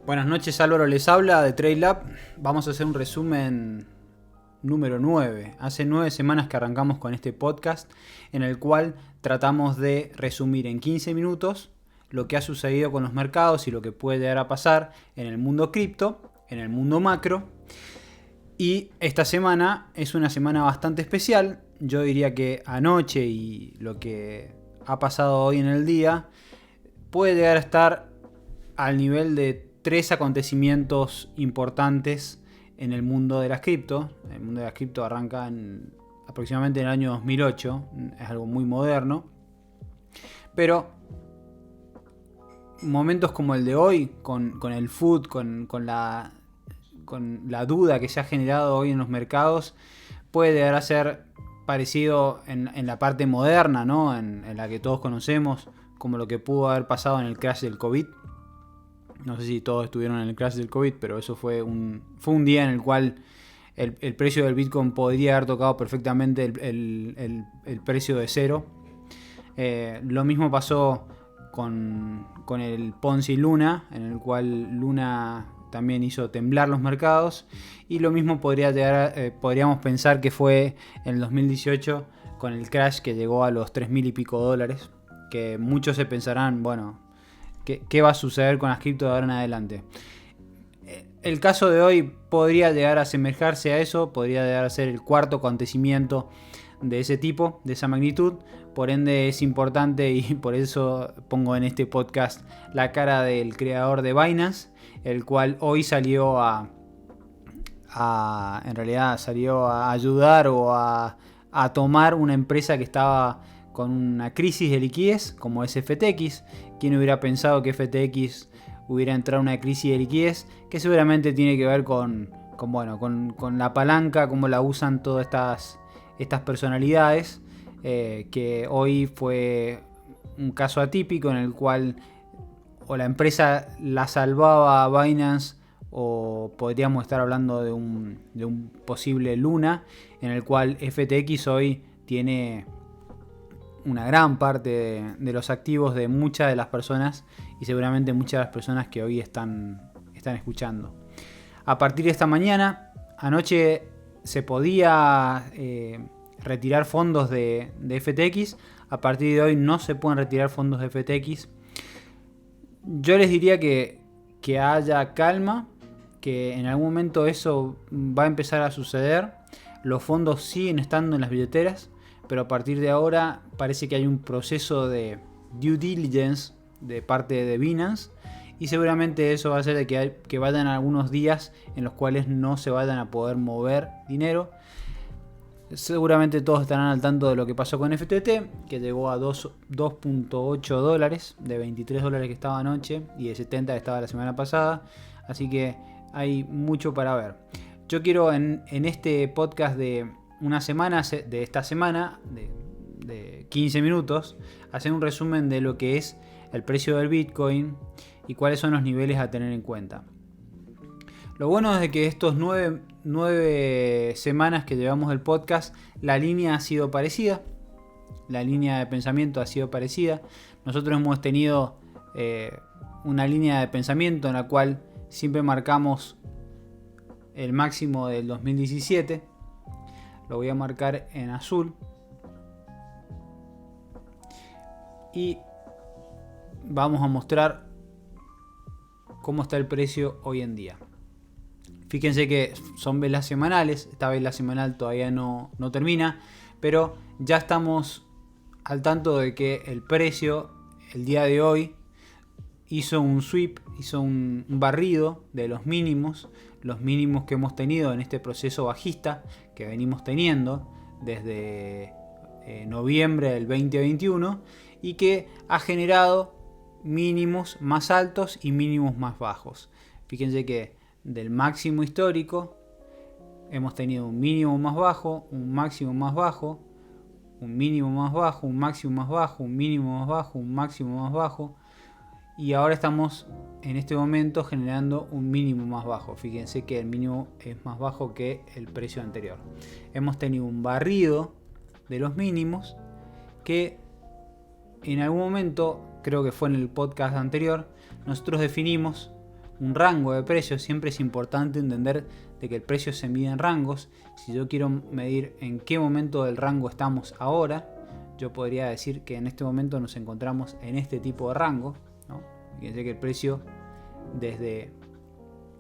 Buenas noches, Álvaro les habla de TradeLab. Vamos a hacer un resumen número 9. Hace 9 semanas que arrancamos con este podcast en el cual tratamos de resumir en 15 minutos lo que ha sucedido con los mercados y lo que puede llegar a pasar en el mundo cripto, en el mundo macro. Y esta semana es una semana bastante especial. Yo diría que anoche y lo que ha pasado hoy en el día puede llegar a estar al nivel de 3 acontecimientos importantes en el mundo de las cripto. El mundo de las cripto arranca aproximadamente en el año 2008, es algo muy moderno. Pero momentos como el de hoy, con el FUD, con la duda que se ha generado hoy en los mercados, puede llegar a ser parecido en la parte moderna, ¿no? En la que todos conocemos, como lo que pudo haber pasado en el crash del COVID. No sé si todos estuvieron en el crash del COVID, pero eso fue un día en el cual el precio del Bitcoin podría haber tocado perfectamente el precio de cero. Lo mismo pasó con el Ponzi Luna, en el cual Luna también hizo temblar los mercados. Y lo mismo podríamos pensar que fue en el 2018 con el crash que llegó a los 3.000 y pico dólares. Que muchos se pensarán, bueno, ¿qué va a suceder con las cripto de ahora en adelante? El caso de hoy podría llegar a asemejarse a eso, podría llegar a ser el cuarto acontecimiento de ese tipo, de esa magnitud. Por ende es importante y por eso pongo en este podcast la cara del creador de Binance, el cual hoy salió en realidad salió a ayudar o a tomar una empresa que estaba con una crisis de liquidez como es FTX. ¿Quién hubiera pensado que FTX hubiera entrado en una crisis de liquidez? Que seguramente tiene que ver con la palanca, cómo la usan todas estas personalidades. Que hoy fue un caso atípico en el cual o la empresa la salvaba a Binance, o podríamos estar hablando de un posible Luna, en el cual FTX hoy tiene una gran parte de los activos de muchas de las personas, y seguramente muchas de las personas que hoy están escuchando. A partir de esta mañana, anoche se podía retirar fondos de FTX. A partir de hoy no se pueden retirar fondos de FTX. Yo les diría que haya calma, que en algún momento eso va a empezar a suceder. Los fondos siguen estando en las billeteras, pero a partir de ahora parece que hay un proceso de due diligence de parte de Binance, y seguramente eso va a hacer de que vayan algunos días en los cuales no se vayan a poder mover dinero. Seguramente todos estarán al tanto de lo que pasó con FTT, que llegó a 2.8 dólares, de 23 dólares que estaba anoche y de 70 que estaba la semana pasada. Así que hay mucho para ver. Yo quiero en este podcast de una semana, de esta semana, de 15 minutos, hacer un resumen de lo que es el precio del Bitcoin y cuáles son los niveles a tener en cuenta. Lo bueno es de que estos 9 semanas que llevamos el podcast, la línea ha sido parecida, la línea de pensamiento ha sido parecida. Nosotros hemos tenido una línea de pensamiento en la cual siempre marcamos el máximo del 2017. Lo voy a marcar en azul. Y vamos a mostrar cómo está el precio hoy en día. Fíjense que son velas semanales. Esta vela semanal todavía no termina, pero ya estamos al tanto de que el precio el día de hoy hizo un sweep, hizo un barrido de los mínimos que hemos tenido en este proceso bajista que venimos teniendo desde noviembre del 2021, y que ha generado mínimos más altos y mínimos más bajos. Fíjense que del máximo histórico hemos tenido un mínimo más bajo, un máximo más bajo, un mínimo más bajo, un máximo más bajo, un mínimo más bajo, un máximo más bajo, y ahora estamos en este momento generando un mínimo más bajo. Fíjense que el mínimo es más bajo que el precio anterior. Hemos tenido un barrido de los mínimos que en algún momento, creo que fue en el podcast anterior, nosotros definimos un rango de precios, siempre es importante entender de que el precio se mide en rangos. Si yo quiero medir en qué momento del rango estamos ahora, yo podría decir que en este momento nos encontramos en este tipo de rango, ¿no? Fíjense que el precio desde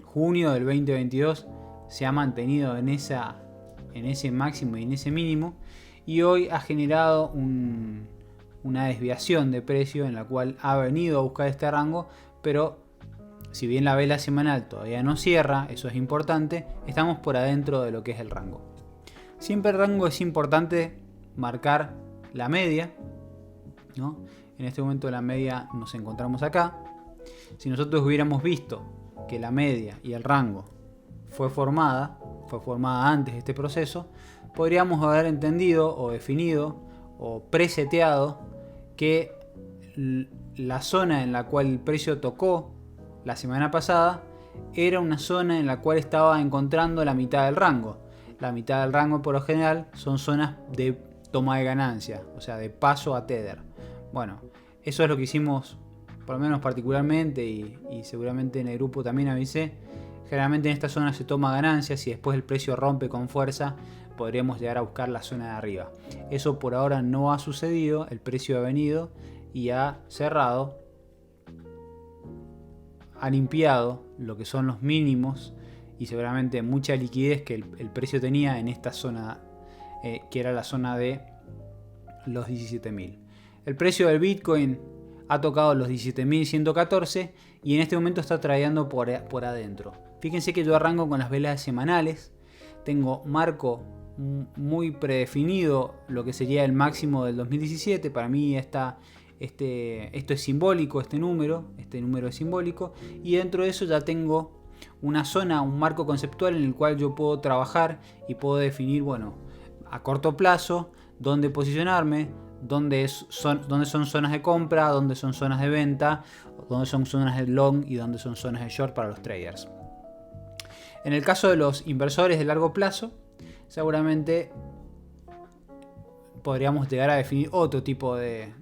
junio del 2022 se ha mantenido en ese máximo y en ese mínimo, y hoy ha generado una desviación de precio en la cual ha venido a buscar este rango, pero si bien la vela semanal todavía no cierra, eso es importante, estamos por adentro de lo que es el rango. Siempre el rango es importante marcar la media, ¿no? En este momento la media nos encontramos acá. Si nosotros hubiéramos visto que la media y el rango fue formada antes de este proceso, podríamos haber entendido o definido o preseteado que la zona en la cual el precio tocó la semana pasada era una zona en la cual estaba encontrando la mitad del rango. La mitad del rango por lo general son zonas de toma de ganancia, o sea, de paso a tether. Bueno, eso es lo que hicimos, por lo menos particularmente, y seguramente en el grupo también avisé. Generalmente en esta zona se toma ganancias y después el precio rompe con fuerza, podremos llegar a buscar la zona de arriba. Eso por ahora no ha sucedido, el precio ha venido y ha cerrado, ha limpiado lo que son los mínimos y seguramente mucha liquidez que el precio tenía en esta zona, que era la zona de los 17.000. El precio del Bitcoin ha tocado los 17.114 y en este momento está tradeando por adentro. Fíjense que yo arranco con las velas semanales, tengo marco muy predefinido lo que sería el máximo del 2017. Para mí esto es simbólico, este número es simbólico, y dentro de eso ya tengo una zona, un marco conceptual en el cual yo puedo trabajar y puedo definir, bueno, a corto plazo, dónde posicionarme, dónde son zonas de compra, dónde son zonas de venta, dónde son zonas de long y dónde son zonas de short para los traders. En el caso de los inversores de largo plazo, seguramente podríamos llegar a definir otro tipo de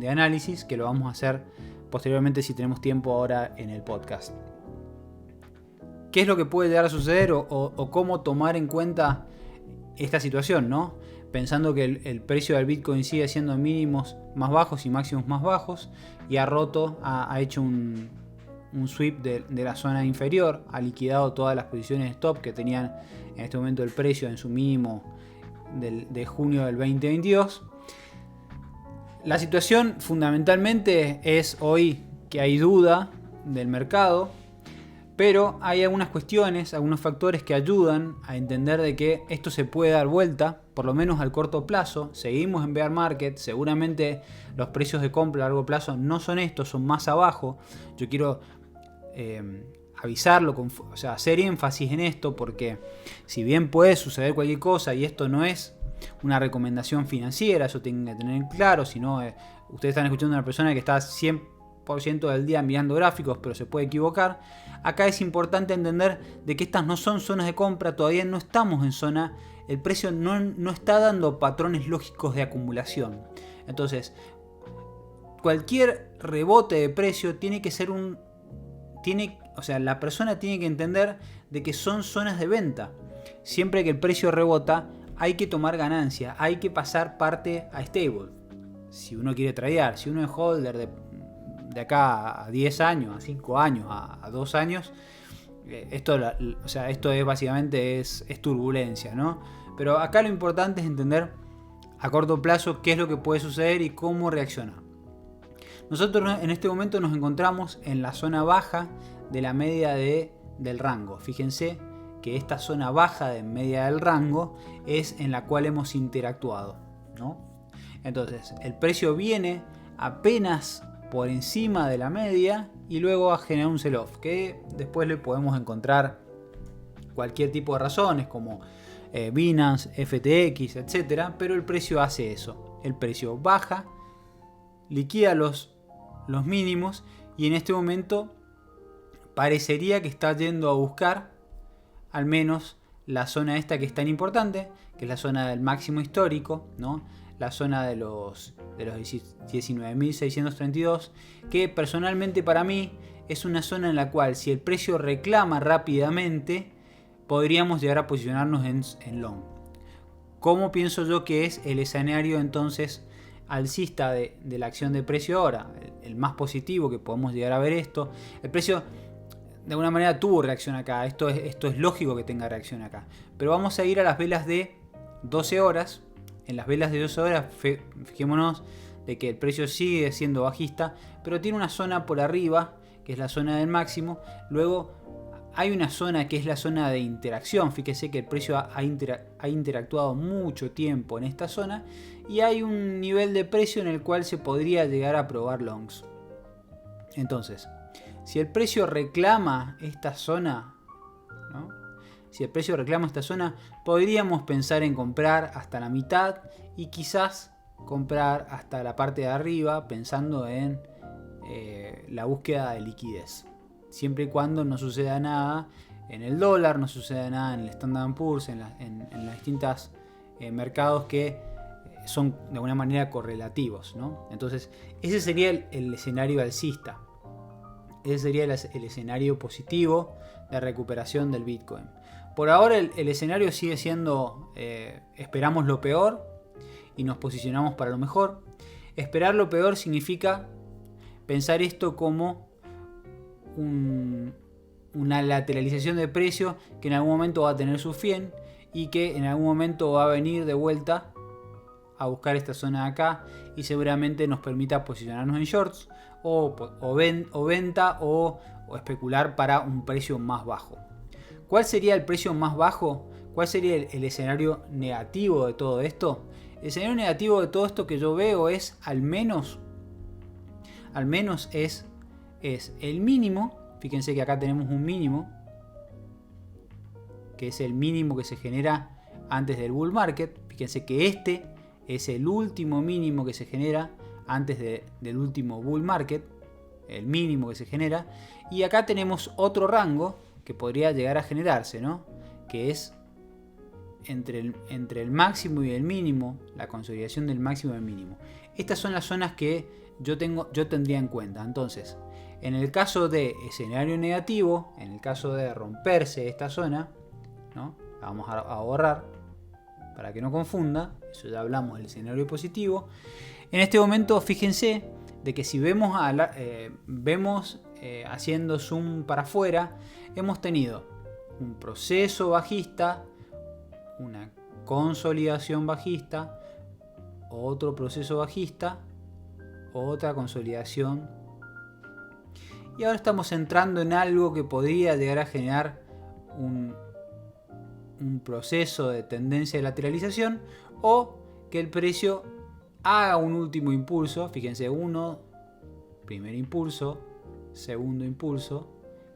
análisis, que lo vamos a hacer posteriormente si tenemos tiempo ahora en el podcast. ¿Qué es lo que puede llegar a suceder o cómo tomar en cuenta esta situación, ¿no? Pensando que el precio del Bitcoin sigue siendo mínimos más bajos y máximos más bajos, y ha hecho un sweep de la zona inferior, ha liquidado todas las posiciones stop que tenían en este momento el precio en su mínimo de junio del 2022. La situación fundamentalmente es hoy que hay duda del mercado, pero hay algunas cuestiones, algunos factores que ayudan a entender de que esto se puede dar vuelta, por lo menos al corto plazo. Seguimos en bear market, seguramente los precios de compra a largo plazo no son estos, son más abajo. Yo quiero avisarlo, hacer énfasis en esto, porque si bien puede suceder cualquier cosa y esto no es una recomendación financiera, eso tienen que tener claro, si no, ustedes están escuchando a una persona que está 100% del día mirando gráficos, pero se puede equivocar. Acá es importante entender de que estas no son zonas de compra, todavía no estamos en zona, el precio no está dando patrones lógicos de acumulación. Entonces, cualquier rebote de precio tiene que ser la persona tiene que entender de que son zonas de venta. Siempre que el precio rebota, hay que tomar ganancia, hay que pasar parte a stable. Si uno quiere tradear, si uno es holder de acá a 10 años, a 5 años, a 2 años, esto es básicamente es turbulencia, ¿no? Pero acá lo importante es entender a corto plazo qué es lo que puede suceder y cómo reaccionar. Nosotros en este momento nos encontramos en la zona baja de la media del rango. Fíjense que esta zona baja de media del rango es en la cual hemos interactuado, ¿no? Entonces, el precio viene apenas por encima de la media y luego a generar un sell-off, que después le podemos encontrar cualquier tipo de razones como Binance, FTX, etc. Pero el precio hace eso. El precio baja, liquida los mínimos y en este momento parecería que está yendo a buscar al menos la zona esta que es tan importante, que es la zona del máximo histórico, ¿no? La zona de los 19.632, que personalmente para mí es una zona en la cual si el precio reclama rápidamente, podríamos llegar a posicionarnos en long. ¿Cómo pienso yo que es el escenario entonces alcista de la acción de precio ahora? El más positivo que podemos llegar a ver esto. El precio de alguna manera tuvo reacción acá. Esto es lógico que tenga reacción acá. Pero vamos a ir a las velas de 12 horas. En las velas de 12 horas, fijémonos de que el precio sigue siendo bajista, pero tiene una zona por arriba, que es la zona del máximo. Luego hay una zona que es la zona de interacción. Fíjese que el precio ha interactuado mucho tiempo en esta zona. Y hay un nivel de precio en el cual se podría llegar a probar longs. Entonces, si el precio reclama esta zona, ¿no? Si el precio reclama esta zona, podríamos pensar en comprar hasta la mitad y quizás comprar hasta la parte de arriba, pensando en la búsqueda de liquidez. Siempre y cuando no suceda nada en el dólar, no suceda nada en el Standard & Poor's, en los distintos mercados que son de alguna manera correlativos, ¿no? Entonces, ese sería el escenario alcista. Ese sería el escenario positivo de recuperación del Bitcoin. Por ahora el escenario sigue siendo esperamos lo peor y nos posicionamos para lo mejor. Esperar lo peor significa pensar esto como una lateralización de precio que en algún momento va a tener su fin y que en algún momento va a venir de vuelta a buscar esta zona de acá y seguramente nos permita posicionarnos en shorts o venta o especular para un precio más bajo. ¿Cuál sería el precio más bajo? ¿Cuál sería el escenario negativo de todo esto? El escenario negativo de todo esto que yo veo es al menos es el mínimo. Fíjense que acá tenemos un mínimo, que es el mínimo que se genera antes del bull market. Fíjense que este es el último mínimo que se genera antes del último bull market, el mínimo que se genera. Y acá tenemos otro rango que podría llegar a generarse, ¿no? Que es entre el máximo y el mínimo, la consolidación del máximo y el mínimo. Estas son las zonas que yo tendría en cuenta. Entonces, en el caso de escenario negativo, en el caso de romperse esta zona, ¿no? La vamos a borrar para que no confunda. Eso ya hablamos del escenario positivo. En este momento, fíjense de que si vemos haciendo zoom para afuera, hemos tenido un proceso bajista, una consolidación bajista, otro proceso bajista, otra consolidación, y ahora estamos entrando en algo que podría llegar a generar un proceso de tendencia de lateralización, o que el precio haga un último impulso. Fíjense, primer impulso, segundo impulso,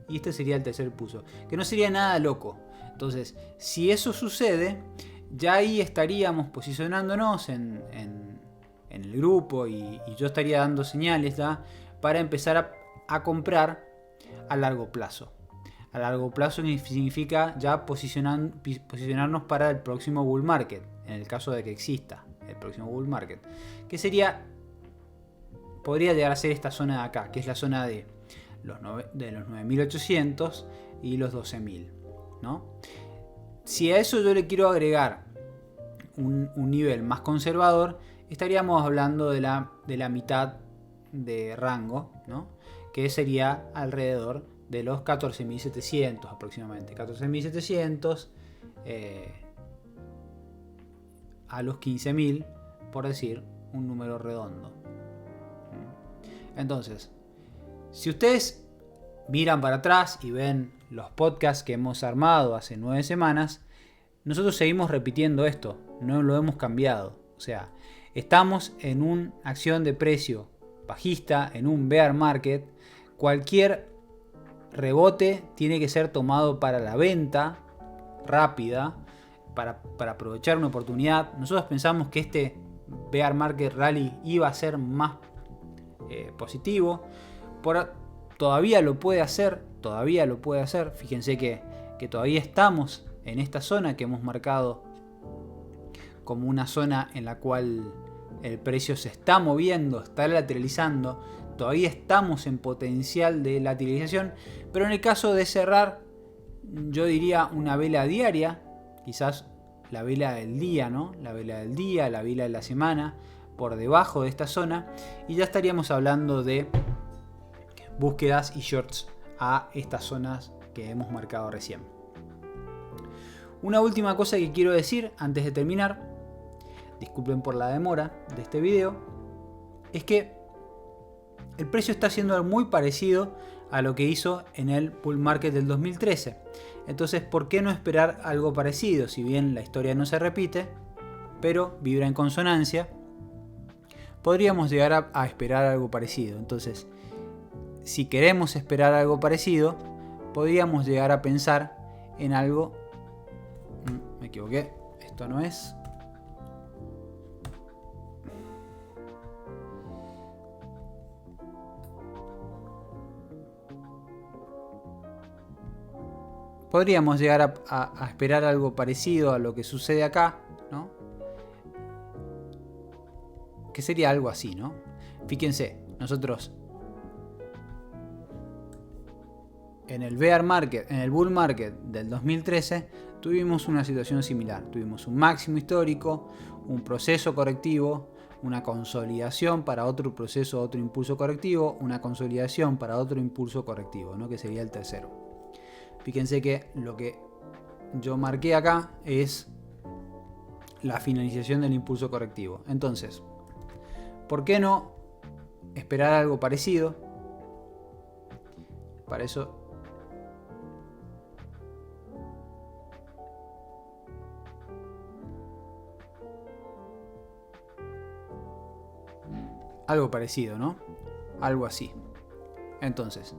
y este sería el tercer impulso, que no sería nada loco. Entonces, si eso sucede, ya ahí estaríamos posicionándonos en el grupo y yo estaría dando señales ya para empezar a comprar a largo plazo. A largo plazo significa ya posicionarnos para el próximo bull market, en el caso de que exista el próximo bull market, que podría llegar a ser esta zona de acá, que es la zona de los 9.800 y los 12.000, ¿no? Si a eso yo le quiero agregar un nivel más conservador, estaríamos hablando de la mitad de rango, ¿no? Que sería alrededor de los 14.700 aproximadamente. 14.700 a los 15.000, por decir un número redondo. Entonces, si ustedes miran para atrás y ven los podcasts que hemos armado hace 9 semanas, nosotros seguimos repitiendo esto, no lo hemos cambiado. O sea, estamos en una acción de precio bajista, en un bear market. Cualquier rebote tiene que ser tomado para la venta rápida, para aprovechar una oportunidad. Nosotros pensamos que este bear market rally iba a ser más positivo. Todavía lo puede hacer. Fíjense que todavía estamos en esta zona que hemos marcado como una zona en la cual el precio se está moviendo, está lateralizando. todavía estamos en potencial de lateralización, pero en el caso de cerrar, yo diría una vela diaria, quizás la vela del día, ¿no? La vela del día, la vela de la semana, por debajo de esta zona, y ya estaríamos hablando de búsquedas y shorts a estas zonas que hemos marcado recién. Una última cosa que quiero decir antes de terminar, disculpen por la demora de este video, es que el precio está siendo muy parecido a lo que hizo en el bull market del 2013. Entonces, ¿por qué no esperar algo parecido? Si bien la historia no se repite, pero vibra en consonancia, podríamos llegar a esperar algo parecido. Entonces, si queremos esperar algo parecido, podríamos llegar a pensar en algo... Me equivoqué, esto no es... Podríamos llegar a esperar algo parecido a lo que sucede acá, ¿no? Que sería algo así, ¿no? Fíjense, nosotros en el bear market, en el bull market del 2013, tuvimos una situación similar. Tuvimos un máximo histórico, un proceso correctivo, una consolidación para otro proceso, otro impulso correctivo, una consolidación para otro impulso correctivo, ¿no? Que sería el tercero. Fíjense que lo que yo marqué acá es la finalización del impulso correctivo. Entonces, ¿por qué no esperar algo parecido? Para eso algo parecido, ¿no? Algo así. Entonces,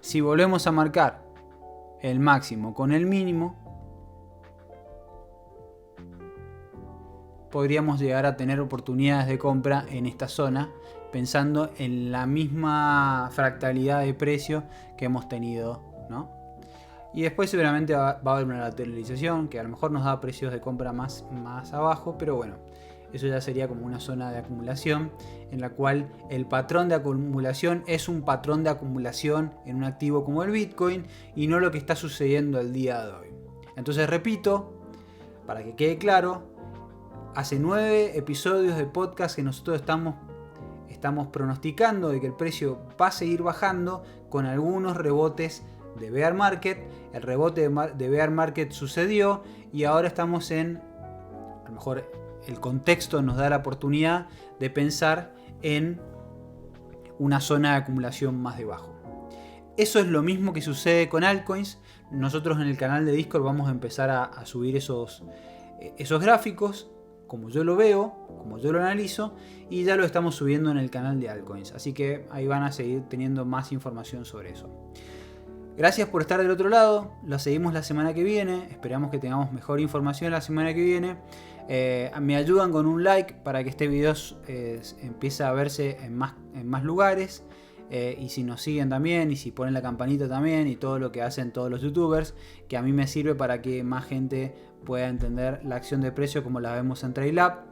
si volvemos a marcar el máximo con el mínimo, podríamos llegar a tener oportunidades de compra en esta zona, pensando en la misma fractalidad de precio que hemos tenido, ¿no? Y después seguramente va a haber una lateralización que a lo mejor nos da precios de compra más abajo, pero bueno, eso ya sería como una zona de acumulación en la cual el patrón de acumulación es un patrón de acumulación en un activo como el Bitcoin y no lo que está sucediendo el día de hoy. Entonces repito, para que quede claro, hace 9 episodios de podcast que nosotros estamos pronosticando de que el precio va a seguir bajando con algunos rebotes de bear market. El rebote de bear market sucedió y ahora estamos en, a lo mejor el contexto nos da la oportunidad de pensar en una zona de acumulación más debajo. Eso es lo mismo que sucede con altcoins. Nosotros en el canal de Discord vamos a empezar a subir esos gráficos, como yo lo veo, como yo lo analizo, y ya lo estamos subiendo en el canal de altcoins. Así que ahí van a seguir teniendo más información sobre eso. Gracias por estar del otro lado. Lo seguimos la semana que viene. Esperamos que tengamos mejor información la semana que viene. Me ayudan con un like para que este video empiece a verse en más lugares. Y si nos siguen también, y si ponen la campanita también, y todo lo que hacen todos los youtubers, que a mí me sirve para que más gente pueda entender la acción de precio como la vemos en TradeLab.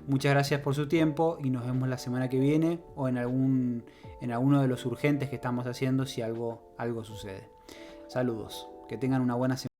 Muchas gracias por su tiempo y nos vemos la semana que viene o en alguno de los urgentes que estamos haciendo si algo sucede. Saludos, que tengan una buena semana.